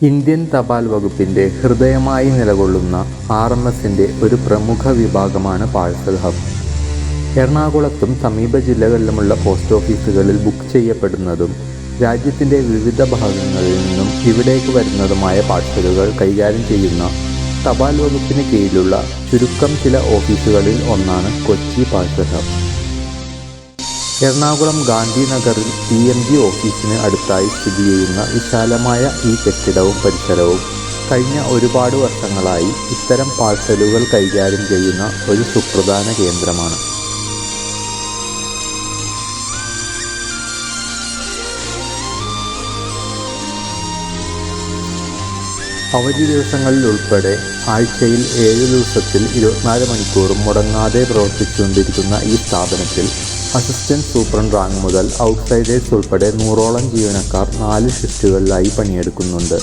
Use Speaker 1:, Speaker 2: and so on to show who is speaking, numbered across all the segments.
Speaker 1: Indian തപാൽ വകുപ്പിൻ്റെ ഹൃദയമായി നിലകൊള്ളുന്ന RMSൻ്റെ ഒരു പ്രമുഖ വിഭാഗമാണ് പാഴ്സൽ ഹബ്. എറണാകുളത്തും സമീപ ജില്ലകളിലുമുള്ള പോസ്റ്റ് ഓഫീസുകളിൽ ബുക്ക് ചെയ്യപ്പെടുന്നതും രാജ്യത്തിൻ്റെ വിവിധ ഭാഗങ്ങളിൽ നിന്നും ഇവിടേക്ക് വരുന്നതുമായ പാഴ്സലുകൾ കൈകാര്യം ചെയ്യുന്ന തപാൽ വകുപ്പിന് കീഴിലുള്ള ചുരുക്കം ചില ഓഫീസുകളിൽ ഒന്നാണ് കൊച്ചി പാഴ്സൽ ഹബ്. എറണാകുളം ഗാന്ധിനഗറിൽ PMG ഓഫീസിന് അടുത്തായി സ്ഥിതി ചെയ്യുന്ന വിശാലമായ ഈ കെട്ടിടവും പരിസരവും കഴിഞ്ഞ ഒരുപാട് വർഷങ്ങളായി ഇത്തരം പാഴ്സലുകൾ കൈകാര്യം ചെയ്യുന്ന ഒരു സുപ്രധാന കേന്ദ്രമാണ്. അവധി ദിവസങ്ങളിൽ ഉൾപ്പെടെ ആഴ്ചയിൽ 7 ദിവസത്തിൽ 24 മണിക്കൂറും മുടങ്ങാതെ പ്രവർത്തിച്ചുകൊണ്ടിരിക്കുന്ന ഈ സ്ഥാപനത്തിൽ അസിസ്റ്റന്റ് സൂപ്രണ്ട് റാങ്ക് മുതൽ ഔട്ട്സൈഡേഴ്സ് ഉൾപ്പെടെ 100ഓളം ജീവനക്കാർ 4 ഷിഫ്റ്റുകളിലായി പണിയെടുക്കുന്നുണ്ട്.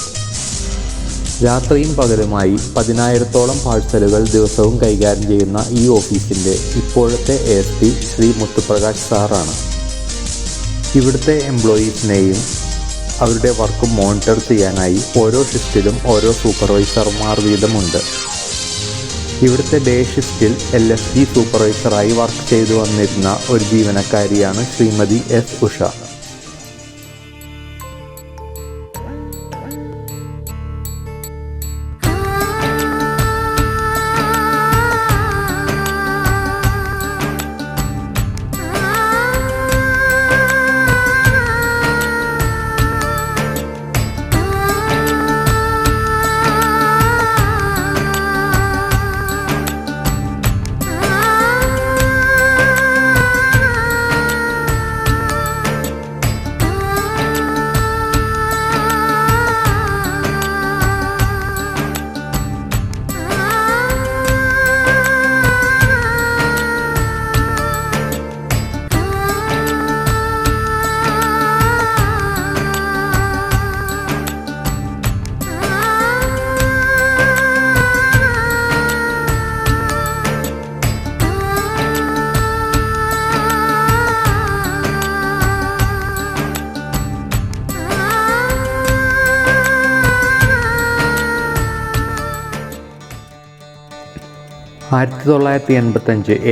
Speaker 1: രാത്രിയും പകലുമായി 10,000-ഓളം പാഴ്സലുകൾ ദിവസവും കൈകാര്യം ചെയ്യുന്ന ഈ ഓഫീസിൻ്റെ ഇപ്പോഴത്തെ ASP ശ്രീ മുത്തുപ്രകാശ് സാറാണ്. ഇവിടുത്തെ എംപ്ലോയീസിനെയും അവരുടെ വർക്കും മോണിറ്റർ ചെയ്യാനായി ഓരോ ഷിഫ്റ്റിലും ഓരോ സൂപ്പർവൈസർമാർ വീതമുണ്ട്. ഇവിടുത്തെ ഡേ ഷിഫ്റ്റിൽ LSG സൂപ്പർവൈസറായി വർക്ക് ചെയ്തു വന്നിരുന്ന ഒരു ജീവനക്കാരിയാണ് ശ്രീമതി S. ഉഷ.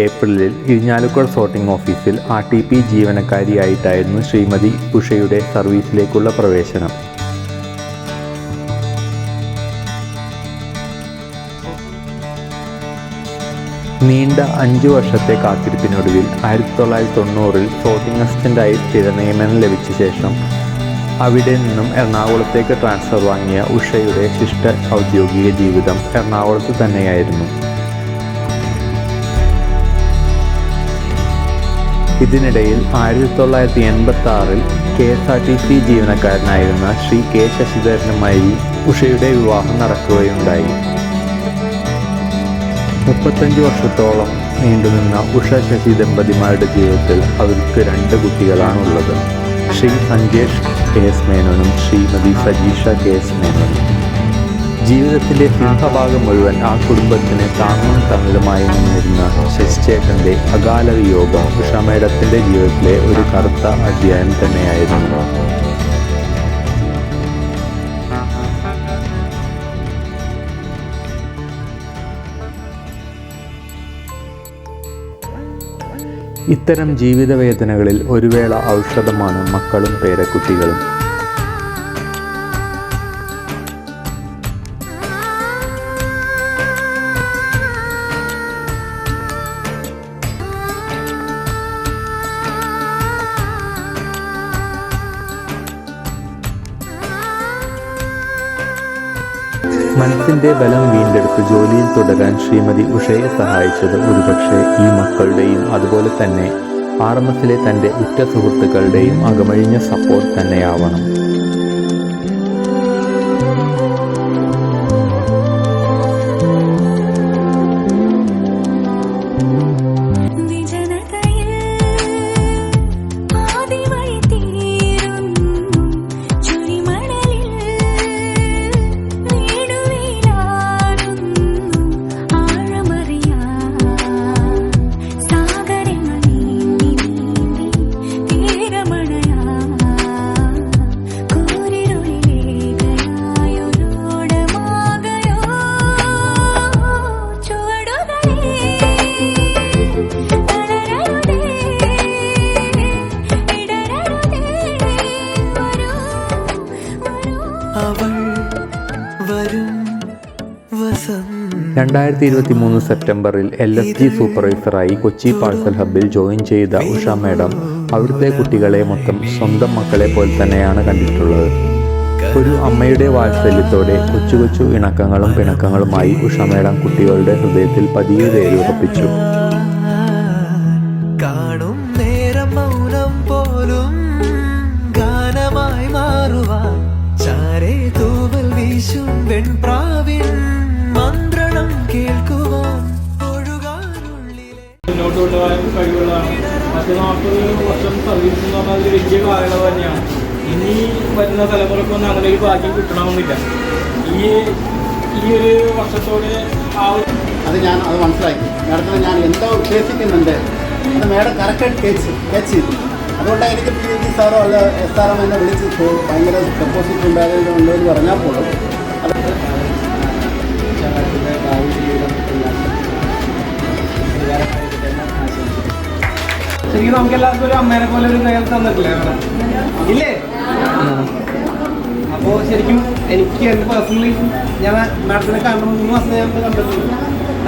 Speaker 1: ഏപ്രിലിൽ ഇരിഞ്ഞാലക്കുട സോർട്ടിംഗ് ഓഫീസിൽ RTP ജീവനക്കാരിയായിട്ടായിരുന്നു ശ്രീമതി ഉഷയുടെ സർവീസിലേക്കുള്ള പ്രവേശനം. നീണ്ട 5 വർഷത്തെ കാത്തിരിപ്പിനൊടുവിൽ 1990-ൽ സോർട്ടിംഗ് അസിസ്റ്റൻ്റായി സ്ഥിര നിയമനം ലഭിച്ച ശേഷം അവിടെ നിന്നും എറണാകുളത്തേക്ക് ട്രാൻസ്ഫർ വാങ്ങിയ ഉഷയുടെ ശിഷ്ട ഔദ്യോഗിക ജീവിതം എറണാകുളത്ത് തന്നെയായിരുന്നു. ഇതിനിടയിൽ 1986-ൽ KSRTC ജീവനക്കാരനായിരുന്ന ശ്രീ K. ശശിധരനുമായി ഉഷയുടെ വിവാഹം നടക്കുകയുണ്ടായി. 35 വർഷത്തോളം നീണ്ടുനിന്ന ഉഷ ശശി ദമ്പതിമാരുടെ ജീവിതത്തിൽ അവർക്ക് 2 കുട്ടികളാണുള്ളത്. ശ്രീ സഞ്ജേഷ് KS മേനോനും ശ്രീമതി സജീഷ KS മേനോനും. ജീവിതത്തിൻ്റെ സിംഹഭാഗം മുഴുവൻ ആ കുടുംബത്തിന് താങ്ങും തണലുമായി നിന്നിരുന്ന ശശിചേട്ടൻ്റെ അകാല വിയോഗം ഉഷ മേഡത്തിൻ്റെ ജീവിതത്തിലെ ഒരു കറുത്ത അധ്യായം തന്നെയായിരുന്നു. ഇത്തരം ജീവിതവേദനകളിൽ ഒരു വേള ഔഷധമാണ് മക്കളും പേരക്കുട്ടികളും. മനസ്സിൻ്റെ ബലം വീണ്ടെടുത്ത് ജോലിയിൽ തുടരാൻ ശ്രീമതി ഉഷയെ സഹായിച്ചത് ഒരുപക്ഷെ ഈ മക്കളുടെയും അതുപോലെ തന്നെ RMSലെ തൻ്റെ ഉറ്റ സുഹൃത്തുക്കളുടെയും അകമഴിഞ്ഞ സപ്പോർട്ട് തന്നെയാവണം. 2023 സെപ്റ്റംബറിൽ LSG സൂപ്പർവൈസറായി കൊച്ചി പാഴ്സൽ ഹബ്ബിൽ ജോയിൻ ചെയ്ത ഉഷ മാഡം അവിടുത്തെ കുട്ടികളെ മൊത്തം സ്വന്തം മക്കളെ പോലെ തന്നെയാണ് കണ്ടിട്ടുള്ളത്. ഒരു അമ്മയുടെ വാത്സല്യത്തോടെ കൊച്ചു കൊച്ചു ഇണക്കങ്ങളും പിണക്കങ്ങളുമായി ഉഷ മാഡം കുട്ടികളുടെ ഹൃദയത്തിൽ പതിയെ വേരുറപ്പിച്ചു.
Speaker 2: കാണും നേരം മൗനം പോലും ഗാനമായി മാറുവാൻ ചാരേ തൂവൽ വീശും വെൺപ്രാവിൻ മന്ത്രണം കേൾക്കുവാൻ
Speaker 3: മുന്നോട്ട് കൊണ്ടുപോകാൻ കഴിവുള്ളതാണ്. 40 വർഷം സർവീസ് എന്ന് പറഞ്ഞാൽ ഒരു വലിയ കാലയളവ് തന്നെയാണ്. ഇനി വരുന്ന തലമുറക്കൊന്നും അങ്ങനെ ഒരു ഭാഗ്യം കിട്ടണമെന്നില്ല. ഈ ഒരു വർഷത്തോടെ
Speaker 4: അത് മനസ്സിലാക്കി. മാഡത്തിന് ഞാൻ എന്താ ഉദ്ദേശിക്കുന്നുണ്ട് അത് മാഡം കറക്റ്റായിട്ട് കേച്ച് ചെയ്തു. അതുകൊണ്ടാണ് എനിക്ക് PhD സാറോ അല്ല SRM എന്നെ വിളിച്ച് ഭയങ്കര ഡെപ്പോസിറ്റ് ഉണ്ടാകുന്നുണ്ടോ എന്ന് പറഞ്ഞാൽ പോലും
Speaker 3: ശരിക്കും നമുക്ക് എല്ലാവർക്കും ഒരു അമ്മേനെ പോലെ ഒരു കയ്യിൽ തന്നിട്ടില്ലേ ഇല്ലേ? അപ്പോൾ ശരിക്കും എനിക്ക് എൻ്റെ പേഴ്സണലി ഞാൻ മാഡത്തിനെ കാണുന്ന 3 മാസം ഞാൻ കണ്ടിട്ടുണ്ട്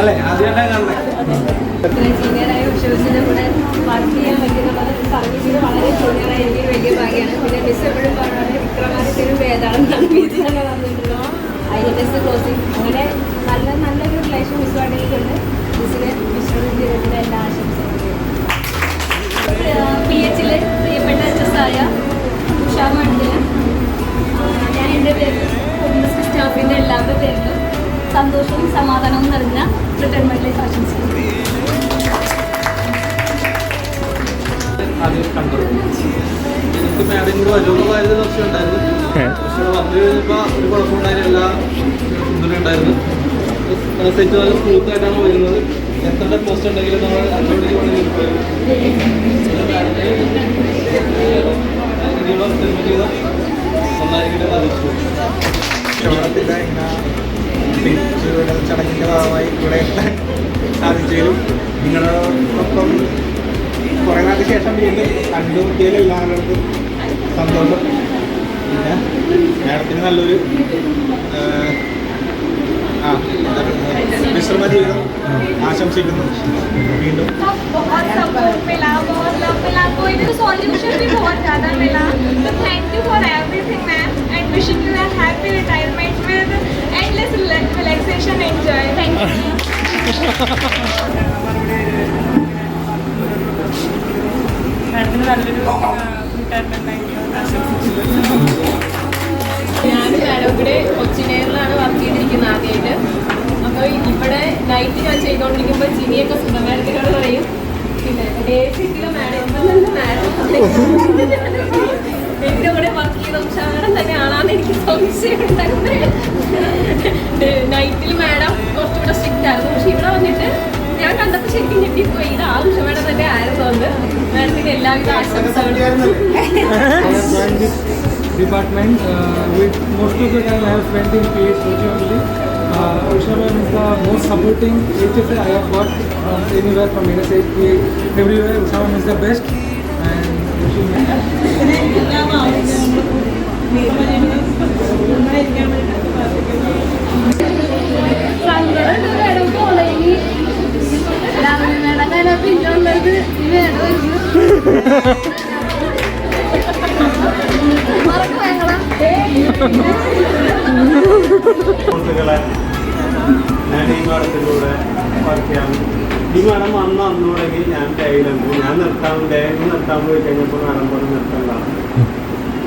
Speaker 3: അല്ലേ? ആദ്യമായിട്ടാണ് കാണുന്നത്.
Speaker 5: സീനിയറായ ഉഷോസിൻ്റെ കൂടെ വർക്ക് ചെയ്യാൻ പറ്റുന്നത് സർവീസിൽ വളരെ സീനിയറായ എനിക്കൊരു വലിയ ഭാഗ്യമാണ്. പിന്നെ മിസ് എപ്പോഴും പറഞ്ഞാൽ വിക്രമാദിത്യനും വേദാണെന്നാണ് മിസ്സിനൊക്കെ വന്നിട്ടുള്ളത്. ILS ക്ലോസിങ് അങ്ങനെ നല്ലൊരു റിലേഷൻ മിസ്സുമായിട്ടുണ്ട്. മിസ്സിന് മിസ്സിൻ്റെ ജീവിതത്തിൻ്റെ എല്ലാ ആശംസകളും. PH പ്രിയപ്പെട്ട HSആയ ഉഷ മാഡത്തിന് ഞാൻ എൻ്റെ പേരിൽ കുടുംബശ്രീ സ്റ്റാഫിൻ്റെ എല്ലാവരുടെ പേരിലും സന്തോഷവും സമാധാനവും നിറഞ്ഞ റിട്ടയർമെന്റ് ലൈഫ് ആശംസിക്കുന്നു.
Speaker 3: എനിക്ക് മാഡം കൂടെ വരുമെന്ന് വളരെ ദിവസം ഉണ്ടായിരുന്നു. പക്ഷേ വന്നു കഴിഞ്ഞപ്പോൾ ഒരു കുഴപ്പമുണ്ടായിരുന്നു. എല്ലാ ഉണ്ടായിരുന്നു. സെറ്റ് നല്ല സ്മൂത്തായിട്ടാണ് വരുന്നത്. എത്ര പോസ്റ്റ് ഉണ്ടെങ്കിലും നമ്മൾ അതിനോട് നന്നായിരിക്കട്ടെ സാധിച്ചു.
Speaker 6: ചടങ്ങിൻ്റെ ഭാഗമായി ഇവിടെ എത്താൻ സാധിച്ചതിലും നിങ്ങളോടൊപ്പം കുറേ നാൾക്ക് ശേഷം വീണ്ടും കണ്ടുമുട്ടിയതിൽ എല്ലാവർക്കും സന്തോഷം. പിന്നെ മാഡത്തിന് നല്ലൊരു വിശ്രമ ജീവിതം ആശംസിക്കുന്നു. വീണ്ടും
Speaker 5: wishing you a happy retirement with endless relaxation and joy. Thank you.
Speaker 7: ഞാൻ മാഡം ഇവിടെ കൊച്ചിനേറിലാണ് വർക്ക് ചെയ്തിരിക്കുന്നത് ആദ്യമായിട്ട്. അപ്പോൾ ഇവിടെ നൈറ്റ് ഞാൻ ചെയ്തുകൊണ്ടിരിക്കുമ്പോൾ ജിനിയൊക്കെ സുഖമാരത്തിനോട് പറയും പിന്നെ ഡേ ഷിഫ്റ്റിലെ മാഡം എൻ്റെ കൂടെ വർക്ക് ചെയ്ത ഉഷാരം തന്നെയാണെന്ന് എനിക്ക് സംശയം ഉണ്ടായിരുന്നത്. നൈറ്റിൽ മാഡം കുറച്ചുകൂടെ സ്ട്രിക്റ്റ് ആയിരുന്നു. പക്ഷെ ഇവിടെ വന്നിട്ട് ഞാൻ കണ്ടപ്പോൾ ശരിക്കും ഞെട്ടിപ്പോയി. ഇത് ഉഷ മാഡം തന്നെ ആയിരുന്നുകൊണ്ട് മാഡത്തിന് എല്ലാവിധ ആശംസകളും.
Speaker 3: Department with most of the time I have spent in PH only. Usha ma'am is the most supporting HSA I have got from anywhere, from NSA, everywhere. Usha ma'am is the best and wishing
Speaker 6: ഞാൻ ഈ മാഡത്തിലൂടെ work ചെയ്യാൻ ഈ madam അന്നുണ്ടെങ്കിൽ ഞാൻ ഡേയിലുണ്ട്. ഞാൻ day നിർത്താൻ പോയി കഴിഞ്ഞപ്പോൾ madam പോലെ നിർത്തേണ്ടതാണ്.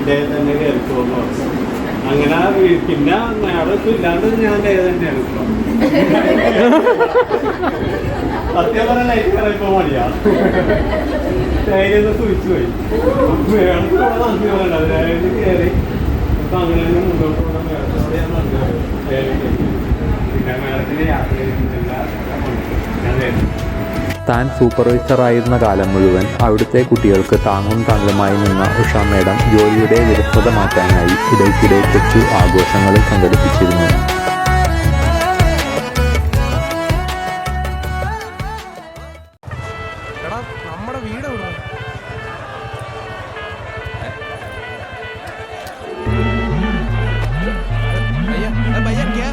Speaker 6: ഡേ തന്നെ കയറി പോകുന്നു. അങ്ങനെ പിന്നെ മാഡം ഇല്ലാണ്ട് ഞാൻ ഡേ തന്നെയാണ് ഇപ്പം. സത്യം പറഞ്ഞ ലൈഫ് കയറിയപ്പോൾ മടിയാ. ഡേയിലൊന്ന് കുഴിച്ചു പോയി. മാഡത്തിന് ഇവിടെ നന്ദി പറയണ്ട. ഡേയിൽ കയറി ഇപ്പം അങ്ങനെ തന്നെ മുന്നോട്ട് പോകണം. മാഡത്തിനോട് ഞാൻ നന്ദി പറയും. ഡേയിലേക്ക് പിന്നെ മാഡത്തിന് യാത്ര ചെയ്യുന്നില്ല. ഞാൻ
Speaker 1: താൻ സൂപ്പർവൈസറായിരുന്ന കാലം മുഴുവൻ അവിടുത്തെ കുട്ടികൾക്ക് താങ്ങും തണലുമായി നിന്ന ഉഷ മാഡം ജോലിയുടെ വിരസത മാറ്റാനായി ഇടയ്ക്കിടെ കൊച്ചു ആഘോഷങ്ങളും സംഘടിപ്പിച്ചിരുന്നു.
Speaker 2: നമ്മുടെ വീട് भैया क्या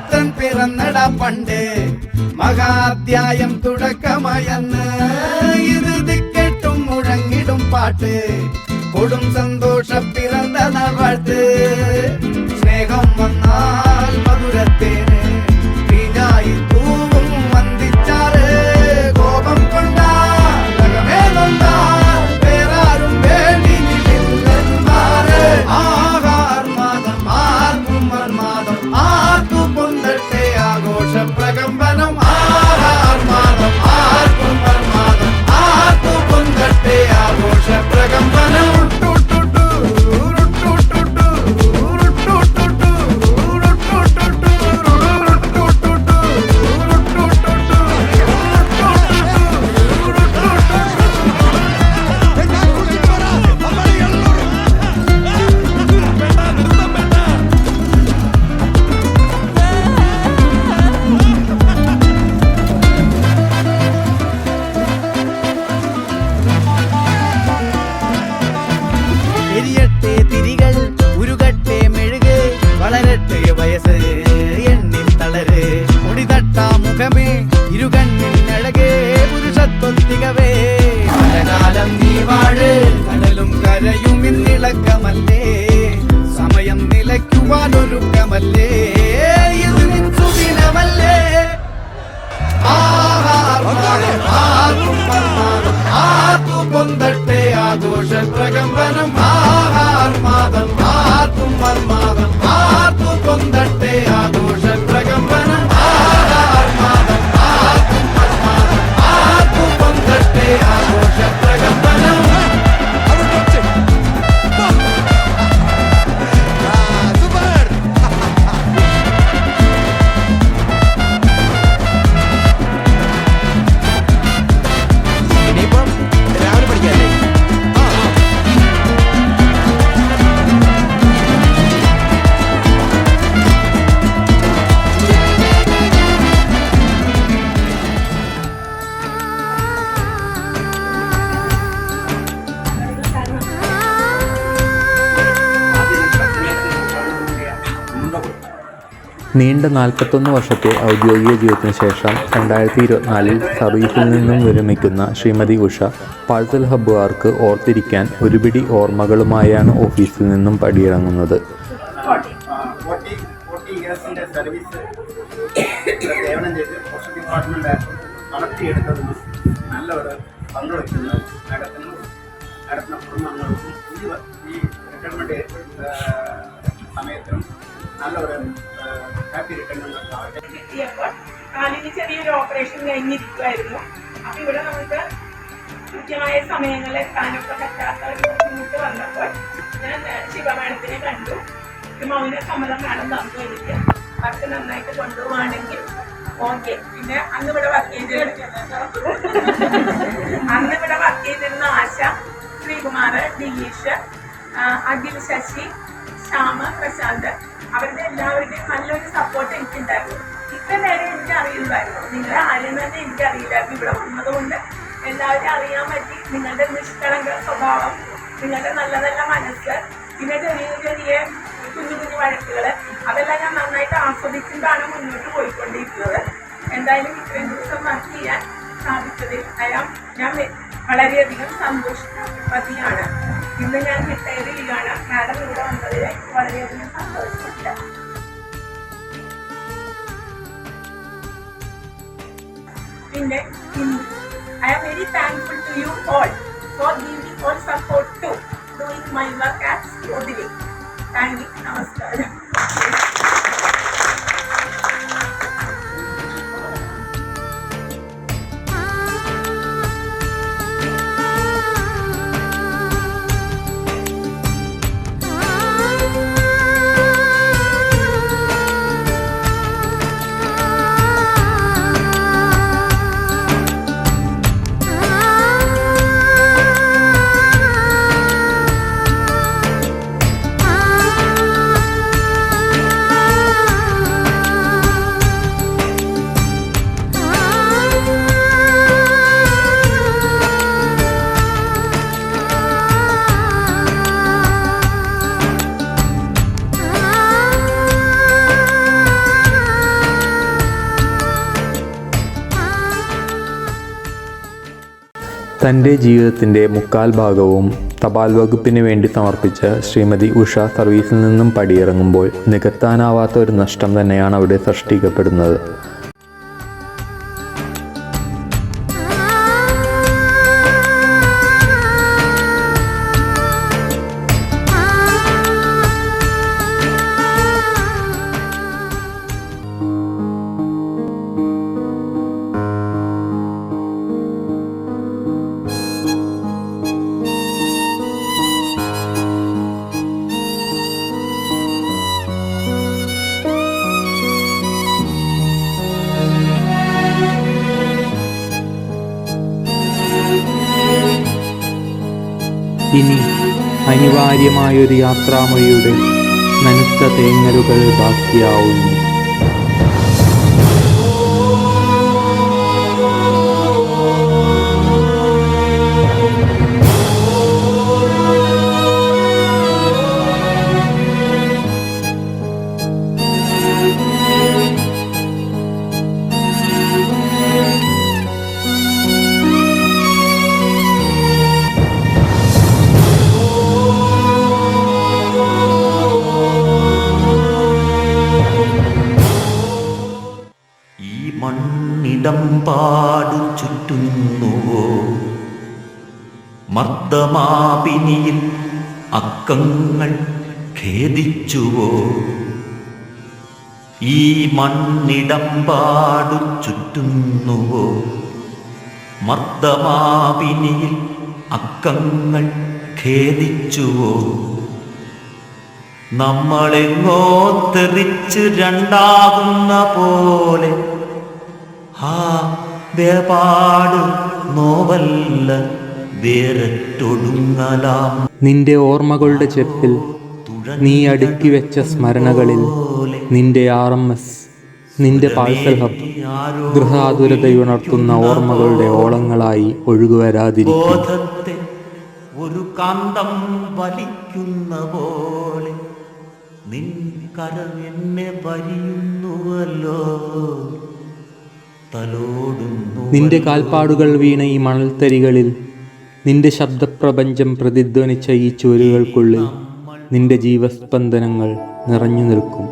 Speaker 8: പുത്രൻ പിറന്നടാ പണ്ട് മഹാധ്യായം തുടക്കമയന്ന് ഇത് ദിക്കെട്ടും മുഴങ്ങിടും പാട്ട് കൊടും സന്തോഷ പിറന്ന നാൾവാഴ്ത്ത് സ്നേഹം വന്നാൽ മധുരത്തേന് തീഞ്ഞായി തൂവും വന്ദിച്ചാറ് കോപം കൊണ്ടാകമേ നൊന്താൽ വേറാരും വേണ്ടി നിന്നില്ലെന്നാറ് ആഹാർമാദം ആർക്കും മന്മാദം ആർക്കു പൊന്തട്ടെ ആഘോഷ പ്രകമ്പനം ആഹാർമാദം ആർക്കും മന്മാദം ആർക്കു പൊന്തട്ടെ ആഘോഷ പ്രകമ്പനം എരിയട്ടെ തിരികൾ ഉരുകട്ടെ മെഴുക് വളരട്ടെ വയസ്സ് എണ്ണിൽ തളര് മുടിതട്ടാ മുഖമേ ഇരുകണ്ണിൽ അഴകേ പുരുഷത്വത്തികവേ പലകാലം നീ വാഴ് കടലും കരയും ഇന്നിളക്കമല്ലേ സമയം നിലയ്ക്കുവാനൊരുക്കമല്ലേ ഇത് നിൻ സുദിനമല്ലേ ആർക്കു പൊന്തട്ടെ ആഘോഷ പ്രകമ്പനം ആഹാർമാദം ആർക്കും മന്മാദം ആർക്കു പൊന്തട്ടെ ആഘോഷ പ്രകമ്പനം ആഹാർമാദം ആർക്കും മന്മാദം ആർക്കു പൊന്തട്ടെ ആഘോഷ പ്രകമ്പനം
Speaker 1: നീണ്ട 41 വർഷത്തെ ഔദ്യോഗിക ജീവിതത്തിന് ശേഷം 2024 സർവീസിൽ നിന്നും വിരമിക്കുന്ന ശ്രീമതി ഉഷ പാഴ്സൽ ഹബ്ബുകാർക്ക് ഓർത്തിരിക്കാൻ ഒരുപിടി ഓർമ്മകളുമായാണ് ഓഫീസിൽ നിന്നും പടിയിറങ്ങുന്നത്.
Speaker 4: 40 ഇയേഴ്സിൻ്റെ സർവീസ് സേവനം ചെയ്ത് പോസ്റ്റ് ഡിപ്പാർട്ട്മെൻറ്റ് വളർത്തിയെടുത്തതിൽ നല്ല ഒരു പങ്ക് വയ്ക്കുന്ന നടത്തുന്ന കുടുംബങ്ങൾക്കും ഈ റിട്ടയർമെൻറ്റ് സമയത്തും നല്ല ഒരു ഹാപ്പി റിട്ടയർമെൻറ്റ്
Speaker 9: കിട്ടിയപ്പോൾ കാലിന് ചെറിയൊരു ഓപ്പറേഷൻ കഴിഞ്ഞിരിക്കുമായിരുന്നു. അപ്പം ഇവിടെ നമുക്ക് കൃത്യമായ സമയങ്ങളിൽ എത്താനൊക്കെ പറ്റാത്ത ഒരു ബുദ്ധിമുട്ട് വന്നപ്പോൾ ഞാൻ ശിവ മാഡത്തിനെ കണ്ടു. മൗന സമ്മതം മാഡം തന്നു എനിക്ക് വർക്ക് നന്നായിട്ട് കൊണ്ടുപോവാണെങ്കിൽ ഓക്കെ. പിന്നെ അന്നിവിടെ വർക്ക് ചെയ്തിരുന്ന ആശ, ശ്രീകുമാർ, ദിലീഷ്, അഖിൽ, ശശി, ശ്യാമ, പ്രശാന്ത്, അവരുടെ എല്ലാവരുടെയും നല്ലൊരു സപ്പോർട്ട് എനിക്കുണ്ടായിരുന്നു. ഇത്ര നേരം എനിക്ക് അറിയില്ലായിരുന്നു, നിങ്ങളെ ആരും തന്നെ എനിക്കറിയില്ലായിരുന്നു. ഇവിടെ വന്നതുകൊണ്ട് എല്ലാവരും അറിയാൻ പറ്റി. നിങ്ങളുടെ നിഷ്കളങ്ക സ്വഭാവം, നിങ്ങളുടെ നല്ല നല്ല മനസ്സ്, പിന്നെ ചെറിയ ചെറിയ കുഞ്ഞു കുഞ്ഞു വഴക്കുകൾ, അതെല്ലാം ഞാൻ നന്നായിട്ട് ആസ്വദിച്ചിട്ടാണ് മുന്നോട്ട് പോയിക്കൊണ്ടിരിക്കുന്നത്. എന്തായാലും ഇത്രയും ദിവസം വർക്ക് ചെയ്യാൻ സാധിച്ചതിൽ ഞാൻ വളരെയധികം സന്തോഷവതിയാണ്. ഇന്ന് ഞാൻ റിട്ടയർ ചെയ്യുകയാണ്. മാഡം ഇവിടെ വന്നതിൽ വളരെയധികം സന്തോഷമുണ്ട്. പിന്നെ I am very thankful to you all for giving all support to doing my work as Odile. Thank you. Namaskaram.
Speaker 1: തൻ്റെ ജീവിതത്തിൻ്റെ മുക്കാൽ ഭാഗവും തപാൽ വകുപ്പിന് വേണ്ടി സമർപ്പിച്ച ശ്രീമതി ഉഷ സർവീസിൽ നിന്നും പടിയിറങ്ങുമ്പോൾ നികത്താനാവാത്ത ഒരു നഷ്ടം തന്നെയാണ് അവിടെ സൃഷ്ടിക്കപ്പെടുന്നത്. ഇനി അനിവാര്യമായൊരു യാത്രാമൊഴിയുടെ നനുത്ത തേങ്ങലുകൾ ബാക്കിയാവുന്നു.
Speaker 10: മണ്ണിടംപാടു ചുറ്റുന്നുവോ മർദ്ദമാപിനിയിൽ അക്കങ്ങൾ ഖേദിച്ചുവോ? ഈ മണ്ണിടംപാടു ചുറ്റുന്നുവോ മർദ്ദമാപിനിയിൽ അക്കങ്ങൾ ഖേദിച്ചുവോ? നമ്മളെങ്ങോ തെറിച്ച് രണ്ടാകുന്ന പോലെ വേപാട് നോവല്ല വേരറ്റൊടുങ്ങലാം.
Speaker 1: നിന്റെ ഓർമ്മകളുടെ ചെപ്പിൽ നീ അടുക്കി വെച്ച സ്മരണകളിൽ നിന്റെ RMS, നിന്റെ പാഴ്സൽ ഹബ് ഗൃഹാതുരതയുണർത്തുന്ന ഓർമ്മകളുടെ ഓളങ്ങളായി ഒഴുകുവരാതിരിക്കും.
Speaker 10: ഒരു കാന്തം വലിക്കുന്ന പോലെ നിൻ കരം എന്നെ വരിയുന്നുവല്ലോ.
Speaker 1: നിന്റെ കാൽപ്പാടുകൾ വീണ ഈ മണൽത്തരികളിൽ നിന്റെ ശബ്ദപ്രപഞ്ചം പ്രതിധ്വനിച്ച ഈ ചുവരുകൾക്കുള്ളിൽ നിന്റെ ജീവസ്പന്ദനങ്ങൾ നിറഞ്ഞു നിൽക്കും.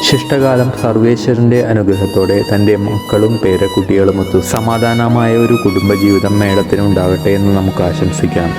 Speaker 1: ശിഷ്ടകാലം സർവേശ്വരൻ്റെ അനുഗ്രഹത്തോടെ തൻ്റെ മക്കളും പേരക്കുട്ടികളുമൊത്ത് സമാധാനമായ ഒരു കുടുംബജീവിതം മേഡത്തിനുണ്ടാകട്ടെ എന്ന് നമുക്ക് ആശംസിക്കാം.